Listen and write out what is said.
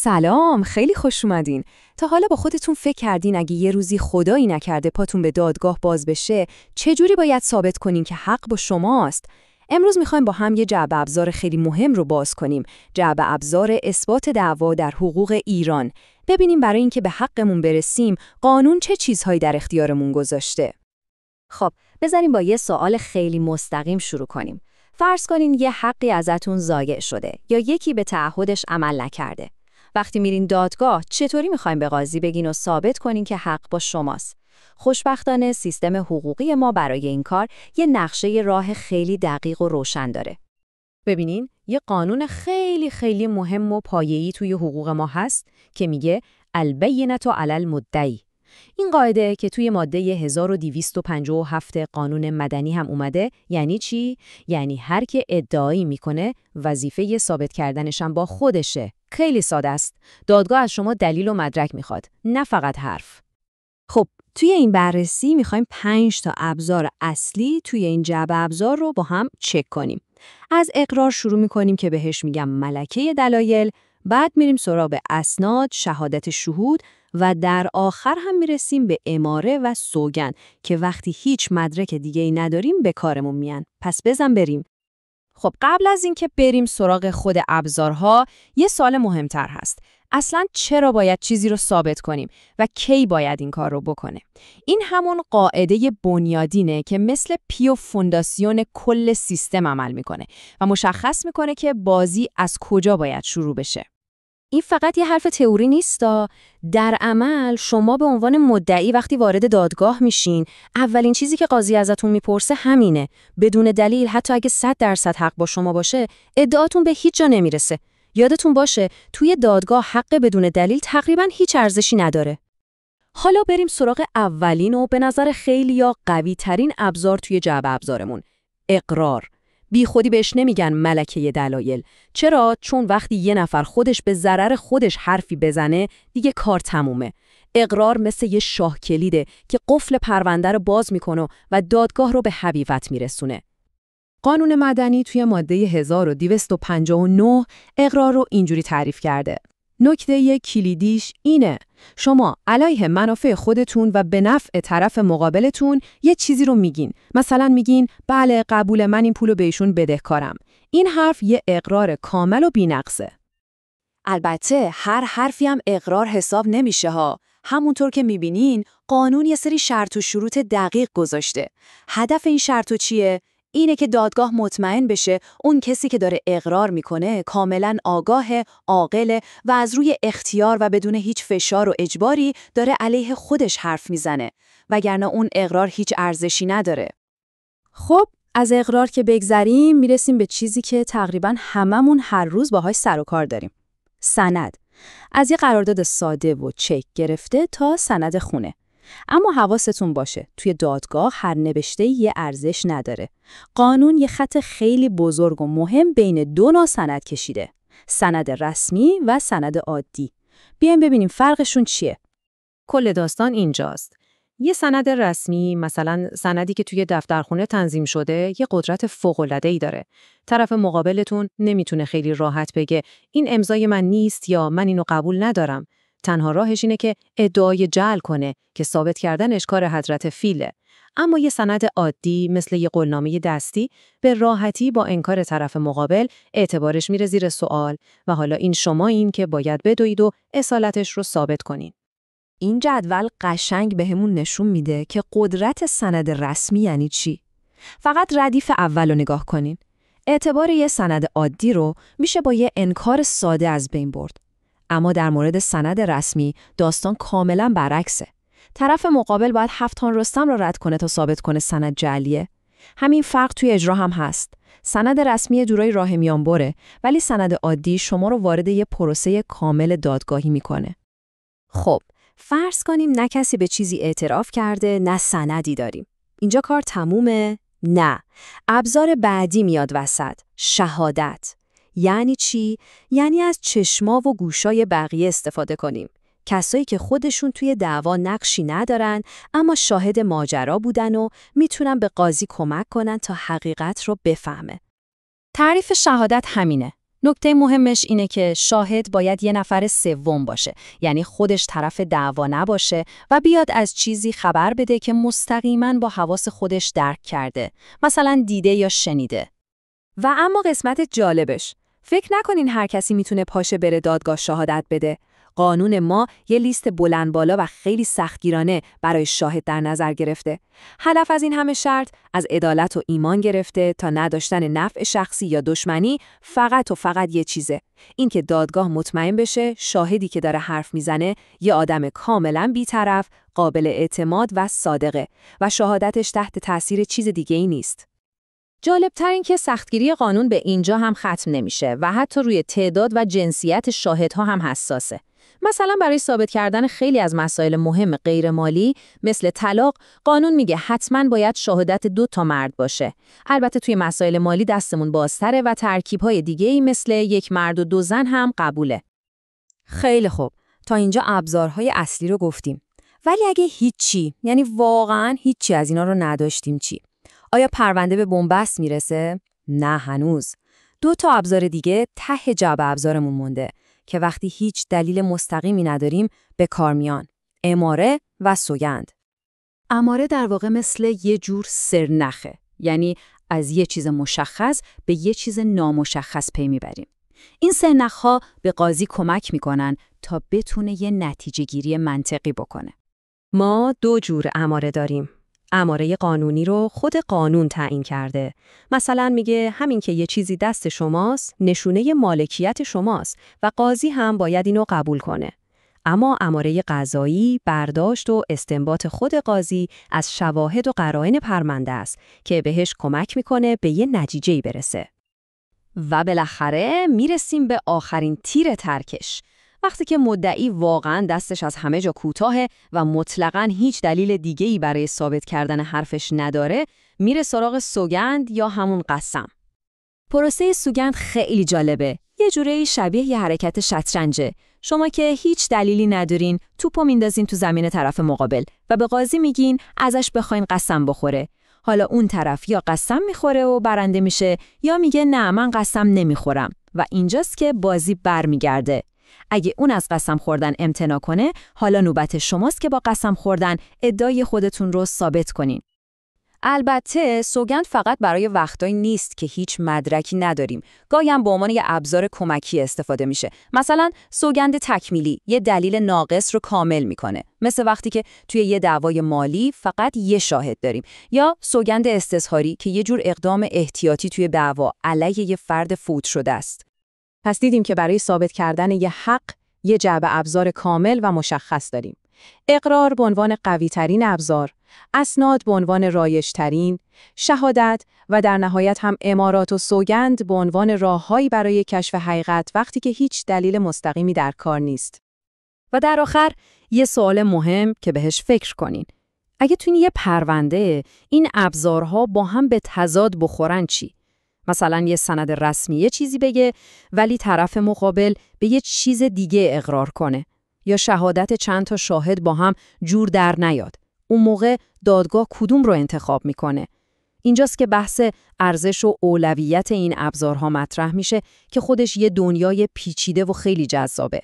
سلام، خیلی خوش اومدین. تا حالا با خودتون فکر کردین اگه یه روزی خدایی نکرده پاتون به دادگاه باز بشه، چجوری باید ثابت کنین که حق با شماست؟ امروز میخوایم با هم یه جعبه ابزار خیلی مهم رو باز کنیم، جعبه ابزار اثبات دعوا در حقوق ایران. ببینیم برای اینکه به حقمون برسیم، قانون چه چیزهایی در اختیارمون گذاشته. خب، بذاریم با یه سوال خیلی مستقیم شروع کنیم. فرض کنین یه حقی ازتون ضایع شده یا یکی به تعهدش عمل نکرده. وقتی میرین دادگاه، چطوری میخوایم به قاضی بگین و ثابت کنین که حق با شماست؟ خوشبختانه سیستم حقوقی ما برای این کار یه نقشه راه خیلی دقیق و روشن داره. ببینین، یه قانون خیلی مهم و پایه‌ای توی حقوق ما هست که میگه البینة علی المدعی. این قاعده که توی ماده 1257 قانون مدنی هم اومده، یعنی چی؟ یعنی هر که ادعایی میکنه وظیفه ثابت کردنش هم با خودشه. خیلی ساده است. دادگاه از شما دلیل و مدرک میخواد، نه فقط حرف. خب، توی این بررسی میخوایم 5 تا ابزار اصلی توی این جعبه ابزار رو با هم چک کنیم. از اقرار شروع میکنیم که بهش میگم ملکه دلایل، بعد میریم سراغ اسناد، شهادت شهود و در آخر هم میرسیم به اماره و سوگند که وقتی هیچ مدرک دیگه‌ای نداریم به کارمون میان. پس بزن بریم. خب، قبل از اینکه بریم سراغ خود ابزارها، یه سوال مهمتر هست. اصلاً چرا باید چیزی رو ثابت کنیم و کی باید این کار رو بکنه؟ این همون قاعده بنیادینه که مثل پیو فونداسیون کل سیستم عمل میکنه و مشخص میکنه که بازی از کجا باید شروع بشه. این فقط یه حرف تئوری نیستا. در عمل شما به عنوان مدعی وقتی وارد دادگاه میشین، اولین چیزی که قاضی ازتون میپرسه همینه. بدون دلیل، حتی اگه 100% حق با شما باشه، ادعاتون به هیچ جا نمیرسه. یادتون باشه توی دادگاه حق بدون دلیل تقریباً هیچ ارزشی نداره. حالا بریم سراغ اولین و به نظر خیلیا قوی ترین ابزار توی جعبه ابزارمون، اقرار. بی خودی بهش نمیگن ملکه دلایل. چرا؟ چون وقتی یه نفر خودش به ضرر خودش حرفی بزنه، دیگه کار تمومه. اقرار مثل یه شاه کلیده که قفل پرونده رو باز میکنه و دادگاه رو به حقیقت میرسونه. قانون مدنی توی ماده 1259 اقرار رو اینجوری تعریف کرده. نکته کلیدیش اینه: شما علیه منافع خودتون و به نفع طرف مقابلتون یه چیزی رو میگین. مثلا میگین بله، قبول، من این پولو بهشون بدهکارم. این حرف یه اقرار کامل و بی‌نقصه. البته هر حرفی هم اقرار حساب نمیشه ها. همونطور که میبینین قانون یه سری شرط و شروط دقیق گذاشته. هدف این شرط چیه؟ اینه که دادگاه مطمئن بشه اون کسی که داره اقرار میکنه کاملا آگاه، عاقل و از روی اختیار و بدون هیچ فشار و اجباری داره علیه خودش حرف میزنه، وگرنه اون اقرار هیچ ارزشی نداره. خب، از اقرار که بگذریم میرسیم به چیزی که تقریبا هممون هر روز باهاش سر و کار داریم. سند. از یه قرارداد ساده و چک گرفته تا سند خونه. اما حواستون باشه، توی دادگاه هر نوشته‌ای یه ارزش نداره. قانون یه خط خیلی بزرگ و مهم بین دو نوع سند کشیده: سند رسمی و سند عادی. بیایم ببینیم فرقشون چیه. کل داستان اینجاست. یه سند رسمی، مثلا سندی که توی دفترخونه تنظیم شده، یه قدرت فوق‌العاده‌ای داره. طرف مقابلتون نمیتونه خیلی راحت بگه این امضای من نیست یا من اینو قبول ندارم. تنها راهش اینه که ادعای جعل کنه که ثابت کردنش کار حضرت فیله. اما یه سند عادی مثل یه قولنامه دستی به راحتی با انکار طرف مقابل اعتبارش میره زیر سوال و حالا این شمایین که باید بدوید و اصالتش رو ثابت کنین. این جدول قشنگ بهمون نشون میده که قدرت سند رسمی یعنی چی. فقط ردیف اول رو نگاه کنین. اعتبار یه سند عادی رو میشه با یه انکار ساده از بین برد. اما در مورد سند رسمی داستان کاملا برعکسه. طرف مقابل باید 7 رستم رو رد کنه تا ثابت کنه سند جعلیه. همین فرق توی اجرا هم هست. سند رسمی جورای راه میان بره، ولی سند عادی شما رو وارد یه پروسه کامل دادگاهی میکنه. خب، فرض کنیم نه کسی به چیزی اعتراف کرده، نه سندی داریم. اینجا کار تمومه؟ نه. ابزار بعدی میاد وسط: شهادت. یعنی چی؟ یعنی از چشما و گوشای بقیه استفاده کنیم. کسایی که خودشون توی دعوا نقشی ندارن اما شاهد ماجرا بودن و میتونن به قاضی کمک کنن تا حقیقت رو بفهمه. تعریف شهادت همینه. نکته مهمش اینه که شاهد باید یه نفر سوم باشه، یعنی خودش طرف دعوا نباشه و بیاد از چیزی خبر بده که مستقیماً با حواس خودش درک کرده، مثلا دیده یا شنیده. و اما قسمت جالبش، فکر نکنین هر کسی میتونه پاشه بره دادگاه شهادت بده. قانون ما یه لیست بلند بالا و خیلی سختگیرانه برای شاهد در نظر گرفته. هدف از این همه شرط از عدالت و ایمان گرفته تا نداشتن نفع شخصی یا دشمنی، فقط و فقط یه چیزه. این که دادگاه مطمئن بشه شاهدی که داره حرف میزنه یه آدم کاملا بی‌طرف، قابل اعتماد و صادقه و شهادتش تحت تاثیر چیز دیگه‌ای نیست. جالب‌تر این که سختگیری قانون به اینجا هم ختم نمیشه و حتی روی تعداد و جنسیت شاهدها هم حساسه. مثلا برای ثابت کردن خیلی از مسائل مهم غیرمالی مثل طلاق، قانون میگه حتما باید شهادت 2 مرد باشه. البته توی مسائل مالی دستمون بازتره و ترکیب‌های دیگه‌ای مثل 1 مرد و 2 زن هم قبوله. خیلی خوب، تا اینجا ابزارهای اصلی رو گفتیم. ولی اگه هیچی، یعنی واقعاً هیچی از اینا رو نداشتیم چی؟ آیا پرونده به بنبست میرسه؟ نه هنوز. 2 ابزار دیگه ته جعبه ابزارمون مونده که وقتی هیچ دلیل مستقیمی نداریم به کار میان. اماره و سوگند. اماره در واقع مثل یه جور سرنخه، یعنی از یه چیز مشخص به یه چیز نامشخص پی میبریم. این سرنخ‌ها به قاضی کمک میکنن تا بتونه یه نتیجه گیری منطقی بکنه. ما 2 جور اماره داریم. اماره قانونی رو خود قانون تعیین کرده. مثلا میگه همین که یه چیزی دست شماست، نشونه مالکیت شماست و قاضی هم باید اینو قبول کنه. اما اماره قضایی برداشت و استنباط خود قاضی از شواهد و قرائن پرونده است که بهش کمک میکنه به یه نتیجه‌ای برسه. و بالاخره میرسیم به آخرین تیر ترکش. وقتی که مدعی واقعاً دستش از همه جا کوتاهه و مطلقاً هیچ دلیل دیگه‌ای برای ثابت کردن حرفش نداره، میره سراغ سوگند یا همون قسم. پروسه سوگند خیلی جالبه. یه جوری شبیه یه حرکت شطرنجه. شما که هیچ دلیلی ندارین، توپو میندازین تو زمین طرف مقابل و به قاضی میگین ازش بخواین قسم بخوره. حالا اون طرف یا قسم میخوره و برنده میشه یا میگه نه من قسم نمیخورم و اینجاست که بازی برمیگرده. اگه اون از قسم خوردن امتناع کنه، حالا نوبت شماست که با قسم خوردن ادعای خودتون رو ثابت کنین. البته سوگند فقط برای وقتایی نیست که هیچ مدرکی نداریم. گاهی هم به عنوان یه ابزار کمکی استفاده میشه. مثلا سوگند تکمیلی یه دلیل ناقص رو کامل میکنه. مثل وقتی که توی یه دعوای مالی فقط یه شاهد داریم. یا سوگند استظهاری که یه جور اقدام احتیاطی توی دعوا علیه یه فرد فوت شده است. پس دیدیم که برای ثابت کردن یه حق، یه جعبه ابزار کامل و مشخص داریم. اقرار به عنوان قوی‌ترین ابزار، اسناد به عنوان رایج‌ترین، شهادت و در نهایت هم امارات و سوگند به عنوان راه‌هایی برای کشف حقیقت وقتی که هیچ دلیل مستقیمی در کار نیست. و در آخر یه سوال مهم که بهش فکر کنین. اگه توی یه پرونده این ابزارها با هم به تضاد بخورن چی؟ مثلا یه سند رسمی یه چیزی بگه ولی طرف مقابل به یه چیز دیگه اقرار کنه یا شهادت چند تا شاهد با هم جور در نیاد. اون موقع دادگاه کدوم رو انتخاب میکنه؟ اینجاست که بحث ارزش و اولویت این ابزارها مطرح میشه که خودش یه دنیای پیچیده و خیلی جذابه.